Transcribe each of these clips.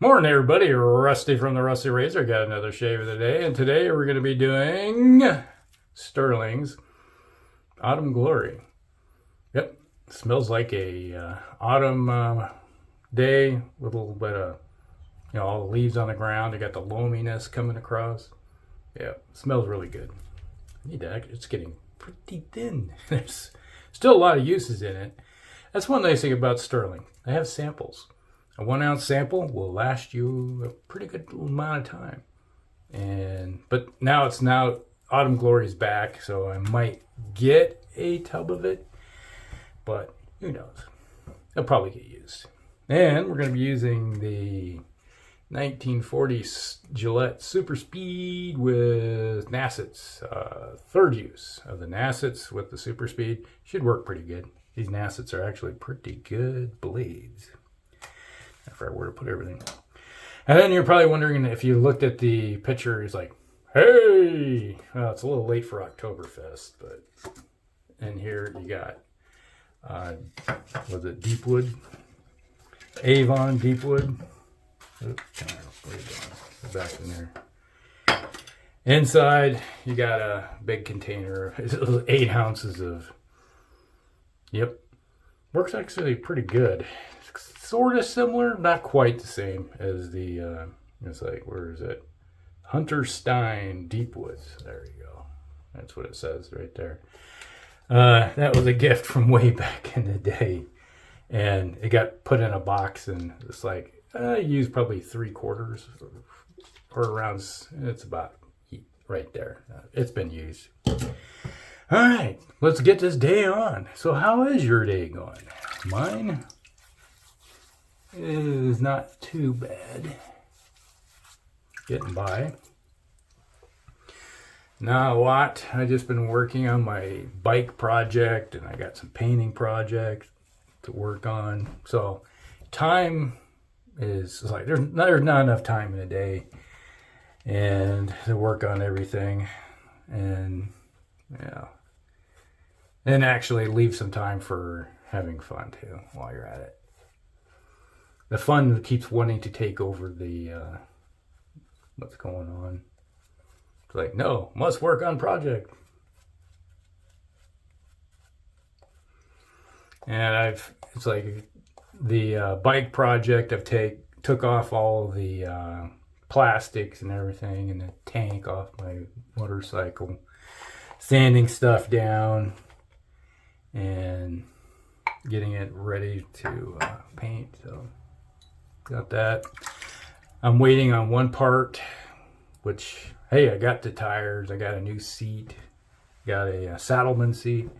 Morning, everybody. Rusty from the Rusty Razor. Got another shave of the day, and today we're going to be doing Stirling's Autumn Glory. Yep, smells like a autumn day with a little bit of, all the leaves on the ground. They got the loaminess coming across. Yeah, smells really good. It's getting pretty thin. There's still a lot of uses in it. That's one nice thing about Stirling. They have samples. A 1 ounce sample will last you a pretty good amount of time. But now Autumn Glory is back, so I might get a tub of it, but who knows? It'll probably get used. And we're going to be using the 1940s Gillette Super Speed with Nacets. Third use of the Nacets with the Super Speed. Should work pretty good. These Nacets are actually pretty good blades. I forgot where to put everything. And then you're probably wondering, if you looked at the picture, he's like, hey! Well, it's a little late for Oktoberfest, but... And here you got, was it Deepwood? Avon Deepwood. Oops, back in there. Inside, you got a big container. It's 8 ounces of... Yep. Works actually pretty good. Sort of similar, not quite the same as the, it's like, where is it? Hunter Stein Deepwoods. There you go. That's what it says right there. That was a gift from way back in the day. And it got put in a box, and it's like, I used probably 3/4 or around, it's about right there. It's been used. All right, let's get this day on. So how is your day going? Mine is not too bad. Getting by. Not a lot. I just been working on my bike project, and I got some painting projects to work on. So time is like there's not enough time in a day and to work on everything, and and actually leave some time for having fun too while you're at it. The fun keeps wanting to take over the what's going on. It's like, no, must work on project. And it's like the bike project. Took off all the plastics and everything, and the tank off my motorcycle, sanding stuff down, and getting it ready to paint. So got that. I'm waiting on one part, which, hey, I got the tires. I got a new seat. Got a Saddleman seat.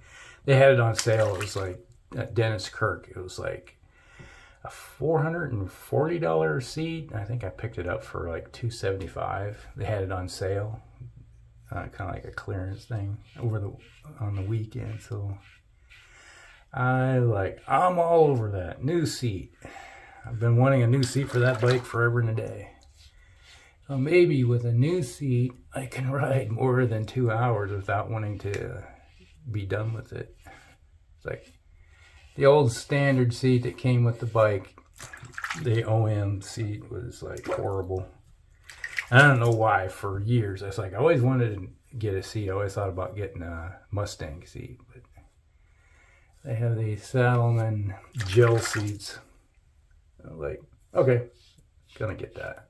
They had it on sale. It was like at Dennis Kirk. It was like a $440 seat. I think I picked it up for like $275. They had it on sale. Kind of like a clearance thing on the weekend. So I'm all over that new seat. I've been wanting a new seat for that bike forever and a day. So maybe with a new seat, I can ride more than 2 hours without wanting to be done with it. It's like the old standard seat that came with the bike. The OM seat was like horrible. I don't know why. For years, I always wanted to get a seat. I always thought about getting a Mustang seat, but they have these Saddleman gel seats. I'm like, okay, gonna get that.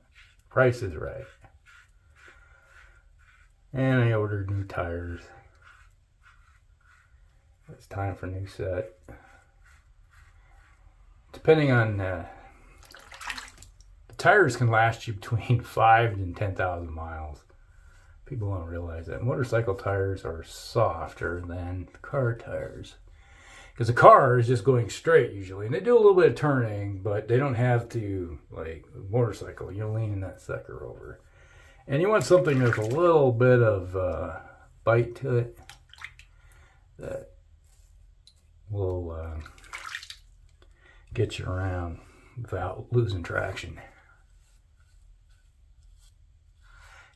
Price is right. And I ordered new tires. It's time for a new set. Depending on the tires can last you between 5 and 10,000 miles. People don't realize that motorcycle tires are softer than car tires. Because the car is just going straight usually. And they do a little bit of turning, but they don't have to, like a motorcycle. You're leaning that sucker over. And you want something with a little bit of bite to it that will get you around without losing traction.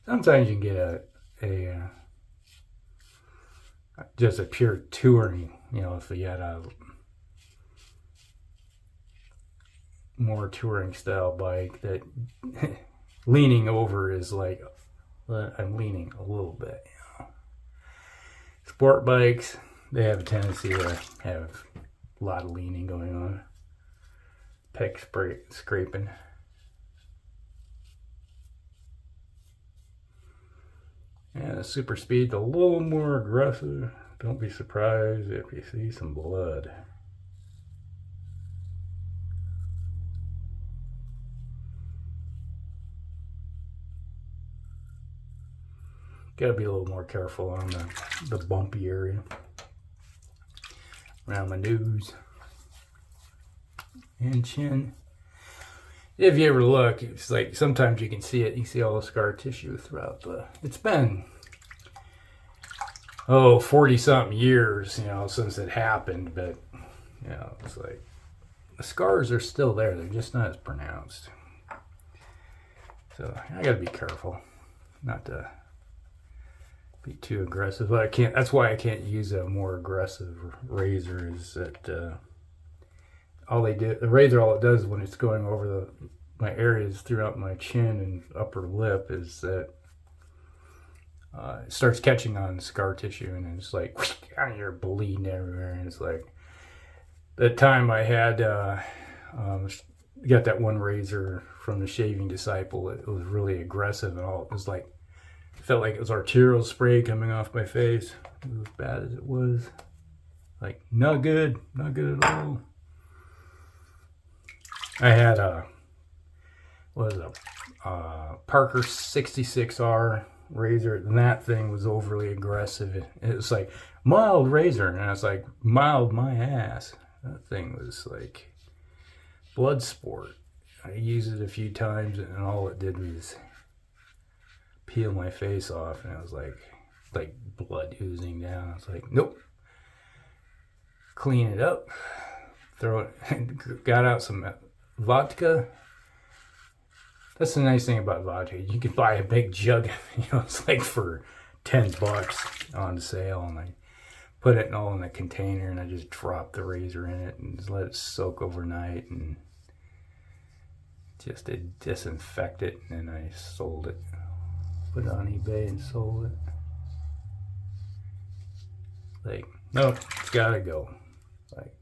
Sometimes you can get just a pure touring, if you had more touring style bike that leaning over is like, I'm leaning a little bit. You know. Sport bikes, they have a tendency to have a lot of leaning going on. Pec scraping. And the super speed's a little more aggressive. Don't be surprised if you see some blood. Gotta be a little more careful on the bumpy area. Around my nose and chin. If you ever look, it's like sometimes you can see it. You see all the scar tissue throughout it's been 40-something years, you know, since it happened, but you know, it's like the scars are still there. They're just not as pronounced. So I gotta be careful not to be too aggressive. But that's why I can't use a more aggressive razor. Is that the razor, all it does when it's going over my areas throughout my chin and upper lip is that it starts catching on scar tissue, and it's like you're bleeding everywhere. And it's like that time I had got that one razor from the Shaving Disciple. It was really aggressive, and all it was like, felt like it was arterial spray coming off my face. It was as bad as it was. Like, not good at all. I had a Parker 66R razor, and that thing was overly aggressive. It was like, mild razor, and I was like, mild my ass. That thing was like blood sport. I used it a few times, and all it did was peel my face off, and I was like blood oozing down. I was like, nope. Clean it up, throw it, got out some vodka. That's the nice thing about vodka. You can buy a big jug, you know, it's like for $10 on sale, and I put it all in a container, and I just dropped the razor in it and just let it soak overnight, and just disinfect it, and then I sold it. Put it on eBay and sold it. Like, no, it's gotta go. Like,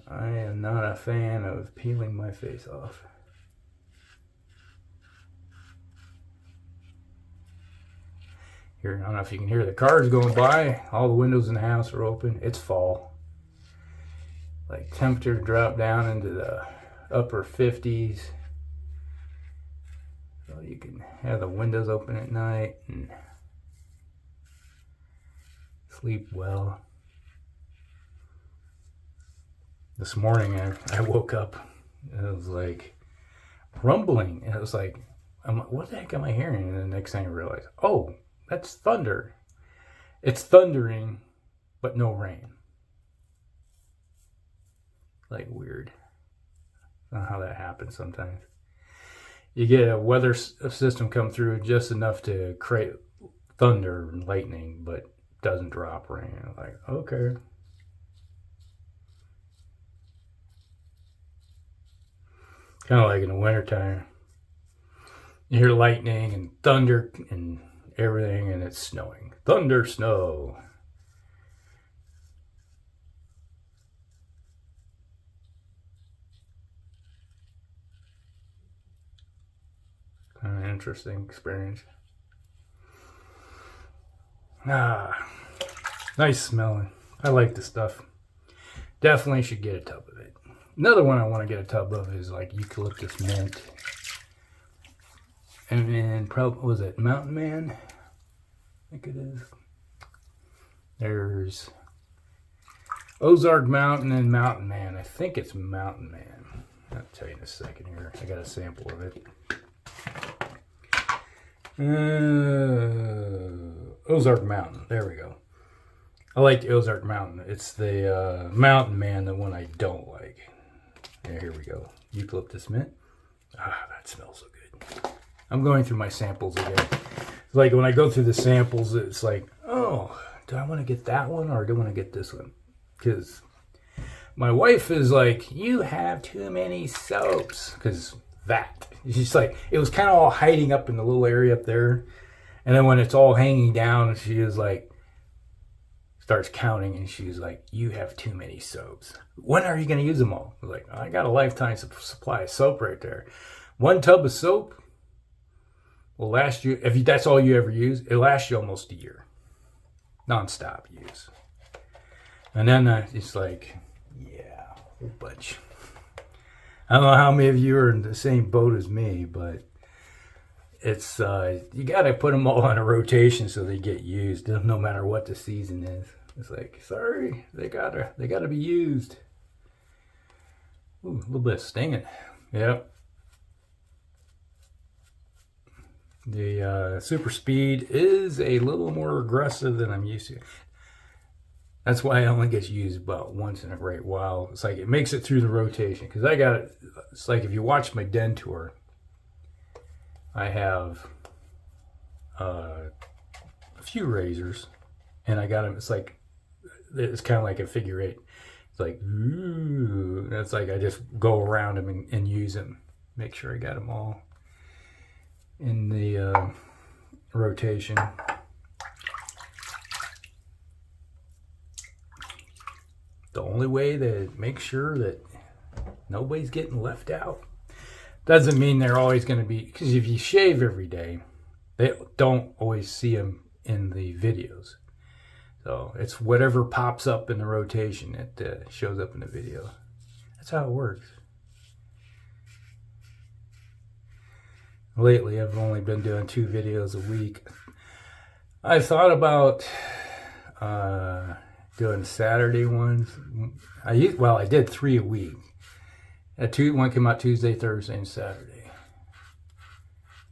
I am not a fan of peeling my face off. Here, I don't know if you can hear the cars going by. All the windows in the house are open. It's fall. Like, temperature dropped down into the upper 50s. So you can have the windows open at night and sleep well. This morning I woke up and it was like rumbling. And it was like, what the heck am I hearing? And the next thing I realized, oh, that's thunder. It's thundering, but no rain. Like, weird. I don't know how that happens sometimes. You get a weather system come through just enough to create thunder and lightning, but doesn't drop rain. Like, okay. Kind of like in the wintertime. You hear lightning and thunder and everything, and it's snowing. Thunder, snow. Kind of interesting experience. Nice smelling. I like this stuff. Definitely should get a tub of it. Another one I want to get a tub of is like eucalyptus mint. And then probably, was it Mountain Man? I think it is. There's Ozark Mountain and Mountain Man. I think it's Mountain Man. I'll tell you in a second here. I got a sample of it. Ozark Mountain. There we go. I like the Ozark Mountain. It's the Mountain Man, the one I don't like. Yeah, here we go. Eucalyptus mint. That smells so good. I'm going through my samples again. It's like when I go through the samples, it's like, oh, do I want to get that one or do I want to get this one? Because My wife is like, you have too many soaps. Because that. She's like, it was kind of all hiding up in the little area up there. And then when it's all hanging down, she is like, starts counting, and she's like, you have too many soaps. When are you going to use them all? I was like, I got a lifetime supply of soap right there. One tub of soap will last you, if that's all you ever use, it'll last you almost a year. Non-stop use. And then it's like, yeah, a whole bunch. I don't know how many of you are in the same boat as me, but it's you got to put them all on a rotation so they get used, no matter what the season is. It's like, sorry, they gotta be used. Ooh, a little bit of stinging. Yep. The super speed is a little more aggressive than I'm used to. That's why it only gets used about once in a great while. It's like it makes it through the rotation, because I got it. It's like if you watch my den tour, I have a few razors, and I got them. It's kind of like a figure eight. It's like, ooh, it's like I just go around them and use them. Make sure I got them all in the rotation. The only way to make sure that nobody's getting left out. Doesn't mean they're always going to be, because if you shave every day, they don't always see them in the videos. So it's whatever pops up in the rotation that shows up in the video. That's how it works. Lately, I've only been doing 2 videos a week. I thought about doing Saturday ones. I did 3 a week. One came out Tuesday, Thursday, and Saturday.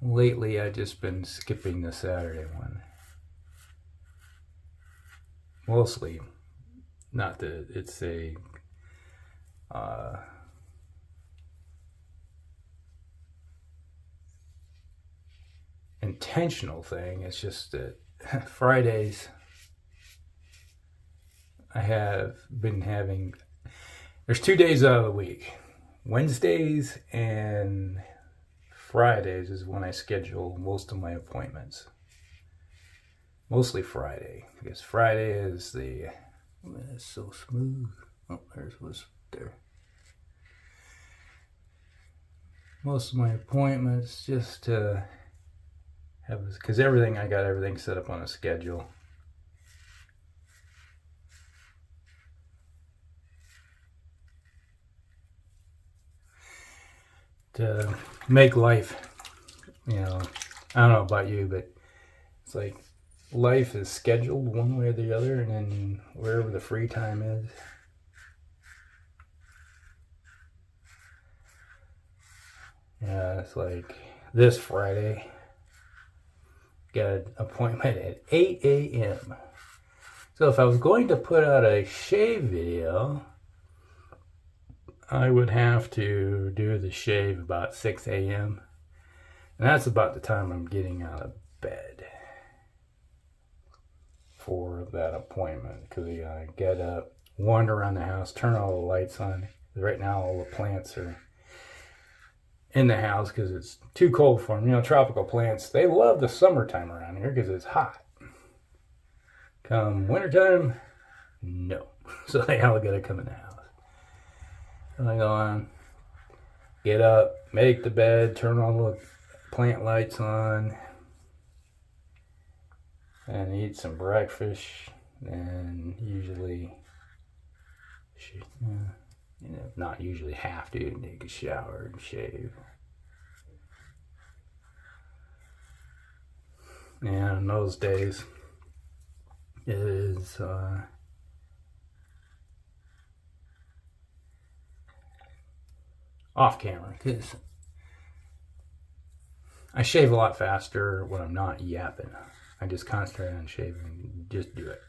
Lately, I've just been skipping the Saturday one. Mostly. Not that it's a intentional thing. It's just that Fridays I have been having, there's 2 days out of the week. Wednesdays and Fridays is when I schedule most of my appointments. Mostly Friday, because Friday is the, it's so smooth. Oh, there's what's there. Most of my appointments just to have, because I got everything set up on a schedule. To make life, I don't know about you, but it's like life is scheduled one way or the other, and then wherever the free time is. Yeah, it's like this Friday, got an appointment at 8 a.m. So if I was going to put out a shave video, I would have to do the shave about 6 a.m. And that's about the time I'm getting out of bed for that appointment. Because I get up, wander around the house, turn all the lights on. Right now all the plants are in the house because it's too cold for them. Tropical plants, they love the summertime around here because it's hot. Come wintertime, no. So they all got to come in the house. And I go on, get up, make the bed, turn all the plant lights on, and eat some breakfast, and usually, not usually have to, take a shower and shave. And in those days, it is off camera, because I shave a lot faster when I'm not yapping. I just concentrate on shaving, just do it.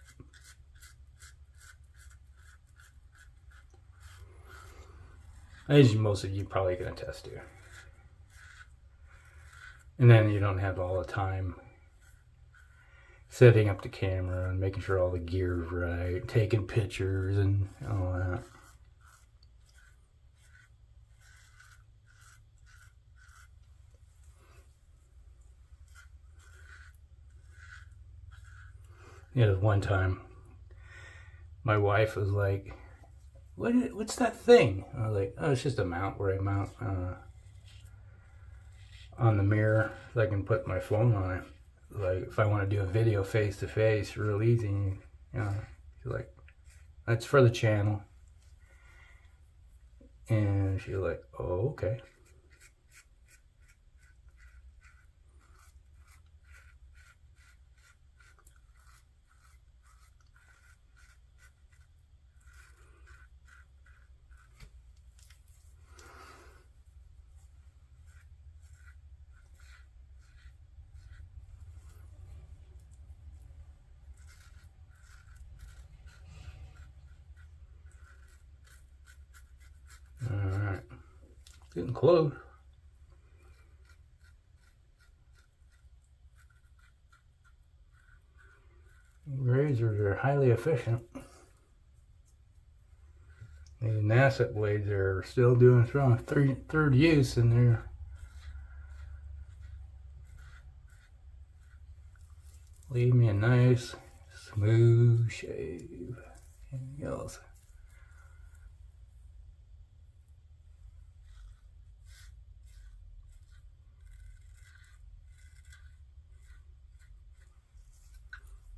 As most of you probably can attest to. And then you don't have all the time setting up the camera and making sure all the gear's right, taking pictures and all that. You know, one time my wife was like, what's that thing? I was like, oh, it's just a mount where I mount on the mirror so I can put my phone on it. Like if I want to do a video face to face, real easy, you know. She's like, that's for the channel. And she's like, oh, okay. Alright. Getting close. Razors are highly efficient. These Nacet blades are still doing strong. Third use, and they're leave me a nice smooth shave. Anything else?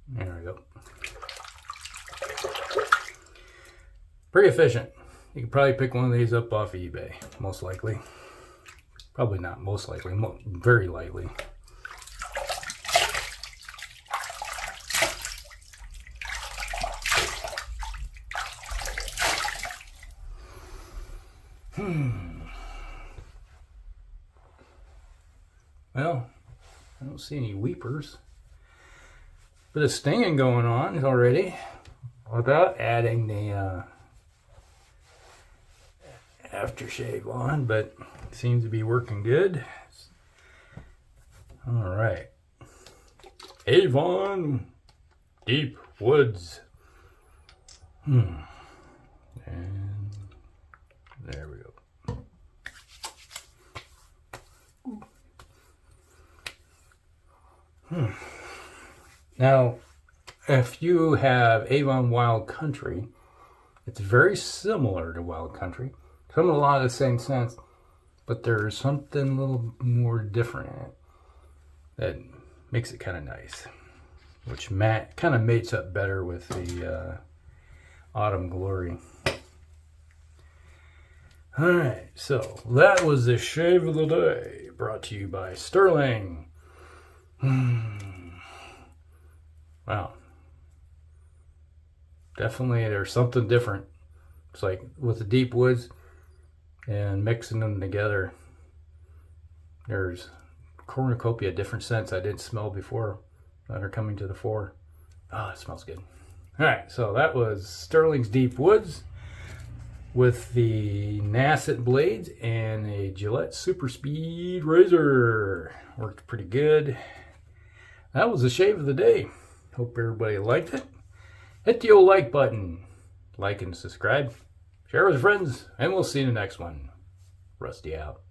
There we go. Pretty efficient. You could probably pick one of these up off eBay, most likely. Probably not most likely, very likely. Well, I don't see any weepers. Bit of stinging going on already without adding the aftershave on, but seems to be working good. All right, Avon Deep Woods. And there we go. Now, if you have Avon Wild Country, it's very similar to Wild Country. Some of a lot of the same scents, but there's something a little more different in it that makes it kind of nice, which kind of mates up better with the Autumn Glory. All right, so that was the shave of the day, brought to you by Stirling. Wow. Definitely there's something different. It's like with the deep woods and mixing them together, there's cornucopia different scents I didn't smell before that are coming to the fore. Oh, it smells good. All right, so that was Stirling's Deep Woods with the Nacet blades and a Gillette Super Speed razor. Worked pretty good. That was the shave of the day. Hope everybody liked it. Hit the old like button. Like and subscribe. Share with your friends. And we'll see you in the next one. Rusty out.